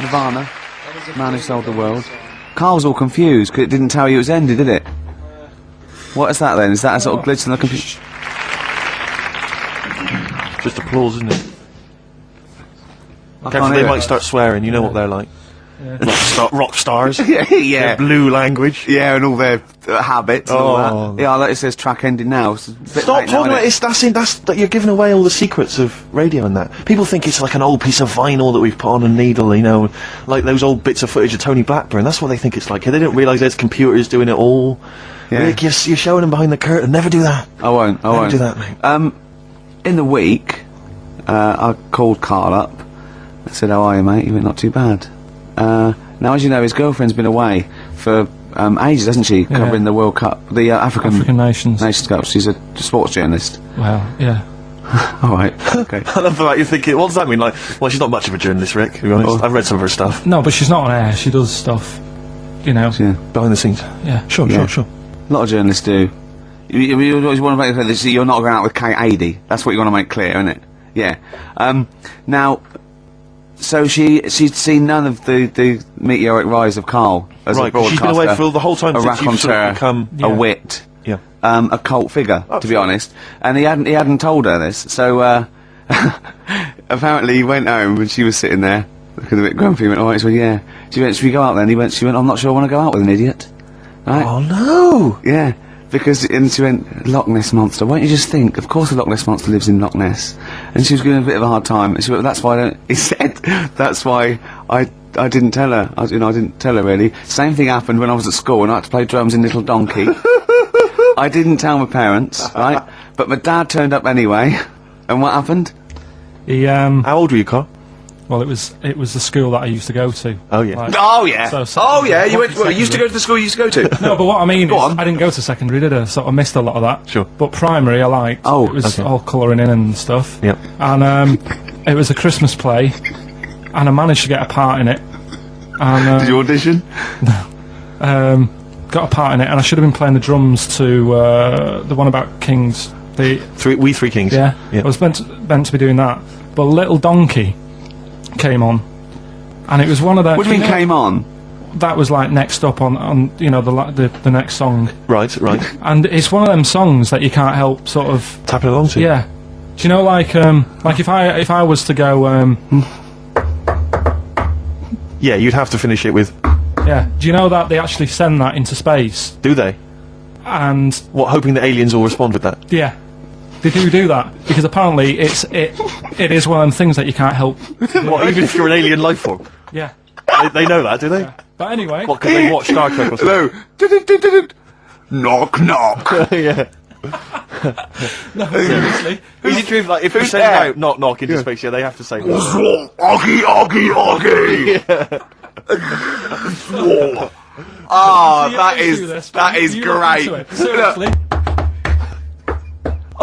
Nirvana. Man Who Sold the World. Carl's all confused because it didn't tell you it was ended, did it? What is that then? Is that a sort of glitch in the computer? Just applause, isn't it? They might start swearing, you know what they're like. Yeah. Rock stars. Yeah. Their blue language. Yeah, and all their habits and all that. Yeah, like it says track ending now. Stop talking about it. That's you're giving away all the secrets of radio and that. People think it's like an old piece of vinyl that we've put on a needle, you know, like those old bits of footage of Tony Blackburn. That's what they think it's like. They don't realise it's computers doing it all. Yeah. Rick, you're showing them behind the curtain. Never do that. I won't. Never do that, mate. In the week, I called Carl up. I said, "How are you, mate?" He went, "Not too bad." Now, as you know, his girlfriend's been away for ages, hasn't she? Covering the World Cup, the African Nations Cup. She's a sports journalist. Well, yeah. All right. Okay. I love that you're thinking. What does that mean? Like, well, she's not much of a journalist, Rick. To be honest, I've read some of her stuff. No, but she's not on air. She does stuff, you know, behind the scenes. Yeah, sure. A lot of journalists do. You always want to make clear that you're not going out with Kate Adie. That's what you want to make clear, isn't it? Yeah. Now. So she'd seen none of the meteoric rise of Carl as a broadcaster. She's been away for the whole time. A raconteur, a wit, a cult figure, to be honest. And he hadn't told her this. So apparently he went home and she was sitting there looking a bit grumpy. He went, "All right." She went, "Yeah." She went, "Should we go out then?" She went, "I'm not sure I want to go out with an idiot." Right? Oh no! Yeah. And she went, "Loch Ness Monster, won't you just think, of course the Loch Ness Monster lives in Loch Ness." And she was giving a bit of a hard time, and she went, "That's why he said, that's why I didn't tell her, I didn't tell her really. Same thing happened when I was at school and I had to play drums in Little Donkey. I didn't tell my parents, right, but my dad turned up anyway, and what happened?" He, How old were you, Carl? Well, it was the school that I used to go to. Oh yeah. Like, You went. Well, you used to go to the school you used to go to. No, but what I mean is, I didn't go to secondary, did I? So I missed a lot of that. Sure. But primary, I liked. Oh, it was all colouring in and stuff. Yep. And it was a Christmas play, and I managed to get a part in it. And did you audition? No. Got a part in it, and I should have been playing the drums to the one about Kings. We Three Kings. Yeah. I was meant to be doing that, but Little Donkey came on, and it was one of the. What do you mean came on? That was like next up on you know the next song. Right. And it's one of them songs that you can't help sort of tapping along to. Yeah. Do you know like if I was to go yeah, you'd have to finish it with. Yeah. Do you know that they actually send that into space? Do they? And what? Hoping that aliens will respond with that. Yeah. They do that because apparently it is one of them things that you can't help. What, even if you're an alien life form? Yeah. They know that, do they? Yeah. But anyway. What, because they watch Star Trek or something? No. Knock knock. Yeah. No, seriously. Is it true? Like if you send out knock knock into space, they have to say. Oggy. Oh, that is great. Seriously.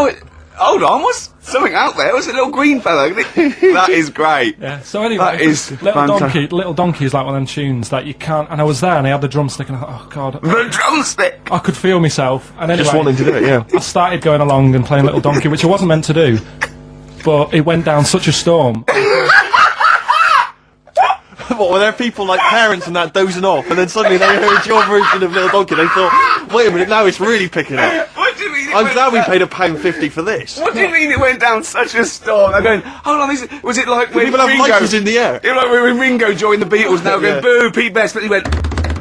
Oh, hold on, what's something out there? Was it a little green fellow? That is great. Yeah, so anyway, that is Little Donkey is like one of them tunes that you can't, and I was there and I had the drumstick and I thought, oh god. The drumstick! I could feel myself, and anyway. Just wanting to do it, yeah. I started going along and playing Little Donkey, which I wasn't meant to do, but it went down such a storm. What, were there people like parents and that dozing off, and then suddenly they heard your version of Little Donkey, they thought, wait a minute, now it's really picking up. What do you mean? I'm glad we paid £1.50 for this. What do you mean it went down such a storm? I'm going, hold on, was it like when people have mics in the air? It was like when Ringo joined the Beatles now going, boo, Pete Best, but he went,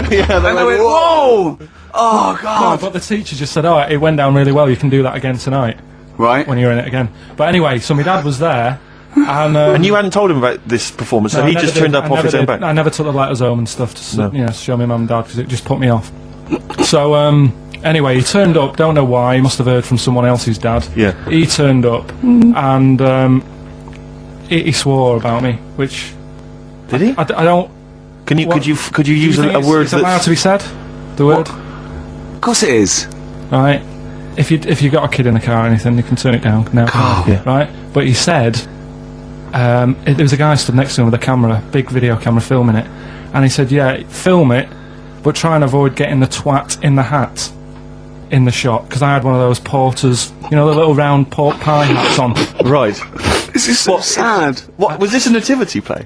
yeah, they went, whoa! Oh, God. No, but the teacher just said, oh, it went down really well, you can do that again tonight. Right. When you're in it again. But anyway, so my dad was there, and you hadn't told him about this performance, so he just turned up off his own back? I never took the letters home and stuff to show my mum and dad, because it just put me off. So, anyway, he turned up, don't know why, he must have heard from someone else's dad. Yeah. He turned up, and he swore about me, which... Did he? I don't... Could you use a word that's allowed to be said? The word? Of course it is. Right. If you got a kid in the car or anything, you can turn it down now. Yeah. Right? But he said... there was a guy stood next to him with a camera, big video camera, filming it, and he said, yeah, film it, but try and avoid getting the twat in the hat in the shot, because I had one of those porters, you know, the little round pork pie hats on. Right. This is so sad. What was this, a nativity play?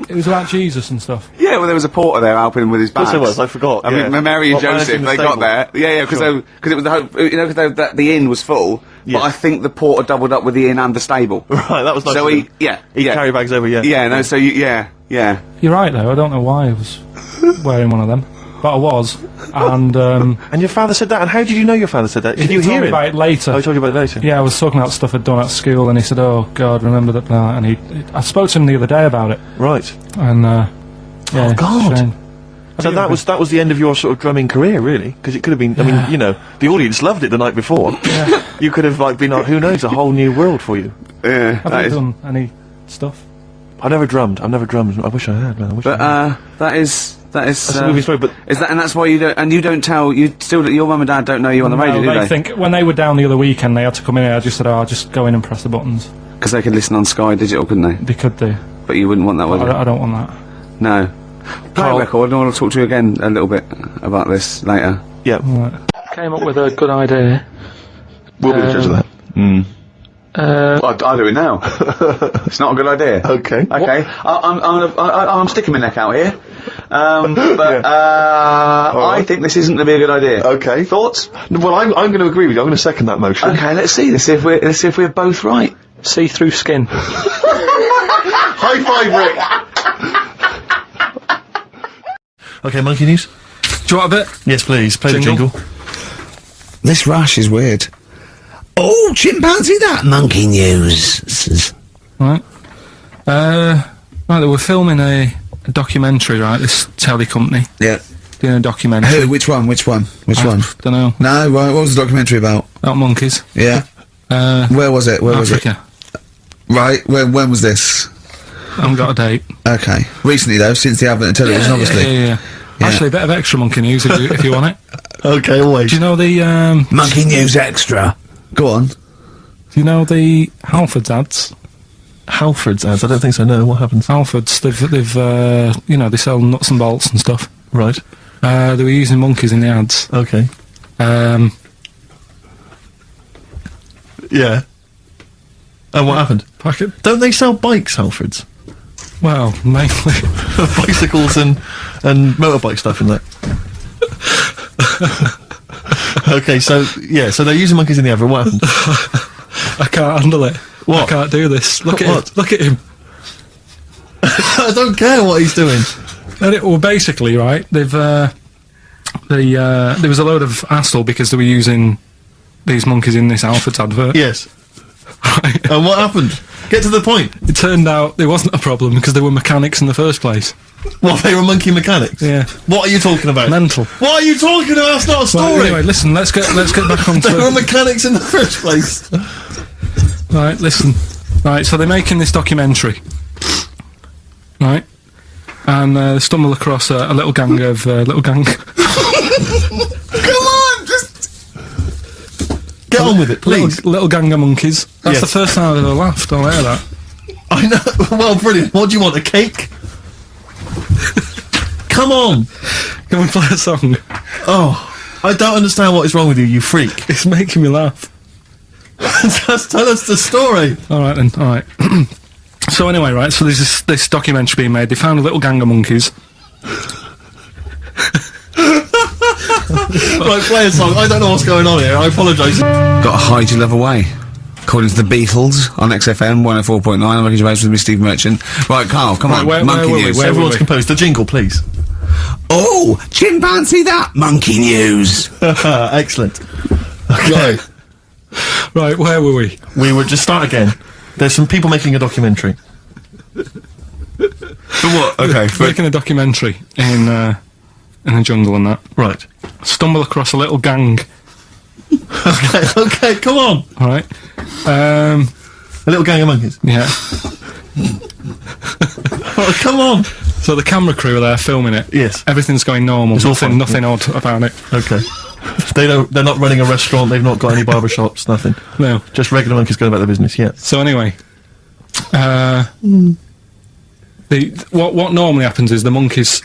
It was about Jesus and stuff. Yeah, well, there was a porter there helping him with his bags. Yes, there was. I forgot. I yeah. mean, Mary and What, Joseph, managing the they got stable? there. Yeah, because Sure. it was the whole, because the inn was full. Yeah. But I think the porter doubled up with the inn and the stable. Right, that was nice. So of he, him. yeah, He'd yeah, carry bags over. Yeah. yeah. No, so yeah. You're right though. I don't know why I was wearing one of them, but I was. And And your father said that. And how did you know your father said that? Did you he told hear me it? about it later. Oh, he told you about it later. Yeah, I was talking about stuff I'd done at school, and he said, "Oh God, remember that?" And I spoke to him the other day about it, Right. and yeah, Oh, God. shame. So that was the end of your sort of drumming career, really? Because it could have been. I mean, you know, the audience loved it the night before. Yeah. You could have like been like, who knows, a whole new world for you. Yeah. Have that you is- done any stuff? I've never drummed. I wish I had, man. I wish I But had. that is That's a movie story, but is that, and that's why you don't tell your mum and dad don't know you on the radio, No, do they think when they were down the other weekend, they had to come in here. I just said, "Oh, I'll just go in and press the buttons." Because they could listen on Sky Digital, couldn't they? They could do. But you wouldn't want that, would you? I don't want that. No. Play a Carl- record, and I want to talk to you again a little bit about this later. yeah, Came up with a good idea. we'll be the judge of that. I'll do it now. It's not a good idea. Okay. Okay. I'm sticking my neck out here. But I think this isn't going to be a good idea. Okay. Thoughts? Well, I'm going to agree with you. I'm going to second that motion. Okay. Let's see. Let's see if we're both right. See-through skin. High five, Rick. Okay, monkey news. Do you want a bit? Yes, please. Play Jingle. the jingle. This rash is weird. Oh, chimpanzee, that monkey news. Right. Right, they were filming a documentary, right, this telly company, Yeah. doing a documentary. Who? Which one? Which one? Don't know. No, right, what was the documentary about? About monkeys. Yeah. Where was it? Where was it? Africa. Right, when was this? I haven't got a date. Okay. Recently, though, since the advent of television, obviously. Yeah. Yeah. Actually, a bit of extra monkey news if you want it. Okay, always. Do you know the Monkey news extra. Go on. Halfords ads? Halford's ads. I don't think so. No. What happens? Halfords, they've they sell nuts and bolts and stuff. Right. They were using monkeys in the ads. Okay. Yeah. And what happened? Packet. Don't they sell bikes, Halfords? Well, mainly. Bicycles and motorbike stuff in that. Okay, so they're using monkeys in the advert. What happened? I can't handle it. What? I can't do this. Look at What? him. Look at him. I don't care what he's doing. Well, basically, right, there was a load of hassle because they were using these monkeys in this Halfords advert. Yes. Right. And what happened? Get to the point. It turned out there wasn't a problem because they were mechanics in the first place. What, they were monkey mechanics? Yeah. What are you talking about? Mental. What are you talking about? That's not a story. Right, anyway, listen, let's get back on They were to... mechanics in the first place. Right, listen. Right, so they're making this documentary. Right? And they stumble across a little gang of... Come on, just... Get on with it, please. Little gang of monkeys. That's Yes. the first time I've ever laughed. I'll hear that. I know. Well, brilliant. What do you want? A cake? Come on. Can we play a song? Oh, I don't understand what is wrong with you, you freak. It's making me laugh. Just tell us the story. All right then. All right. So anyway, right. So there's this documentary being made. They found a little gang of monkeys. Right, play a song. I don't know what's going on here. I apologise. Got to hide your love away. According to the Beatles on XFM 104.9, I'm Ricky Gervais with me, Steve Merchant. Right, Carl, come on. where monkey were we? news. Where were Everyone's we? composed. The jingle, please. Oh, chimpanzee, that monkey news. Excellent. Okay. Right, where were we? We would just start again. There's some people making a documentary. For what? Okay. Making a documentary in the jungle and that. Right. Stumble across a little gang. Okay, come on. All right. A little gang of monkeys. Yeah. Oh, come on. So the camera crew are there filming it. Yes. Everything's going normal. It's all fine. Nothing odd about it. Okay. They're not running a restaurant. They've not got any barber shops. Nothing. No. Just regular monkeys going about their business. Yeah. So anyway, what normally happens is the monkeys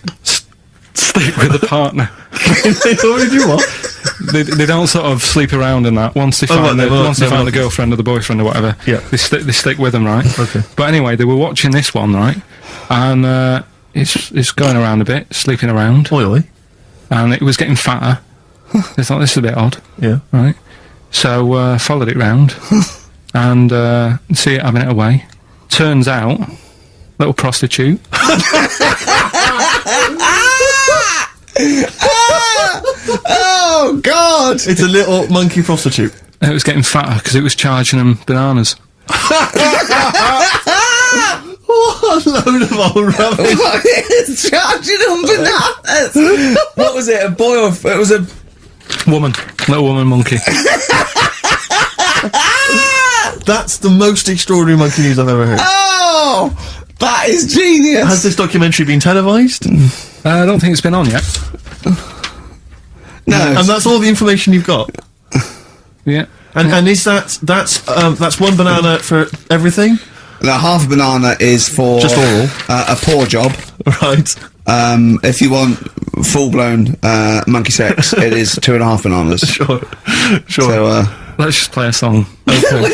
stick with the partner. What did you want? They don't sort of sleep around in that. Once they find right, once they they're find the girlfriend or the boyfriend or whatever, Yeah. they stick with them, right? Okay. But anyway, they were watching this one, right? and it's going around a bit, sleeping around, Oily. and it was getting fatter. I thought, this is a bit odd, Yeah. right? So followed it round, and see it having it away. Turns out, little prostitute. Oh God! It's a little monkey prostitute. It was getting fatter because it was charging them bananas. What a load of old rubbish. It's charging them bananas. What was it? A boy or it was a Woman, little woman monkey. That's the most extraordinary monkey news I've ever heard. Oh, that is genius. Has this documentary been televised? I don't think it's been on yet. No, And that's all the information you've got. Yeah. And is that's one banana for everything? the half a banana is for Just oral. A paw job. Right. If you want full-blown monkey sex, it is 2.5 bananas. Sure. So, Let's just play a song. Okay.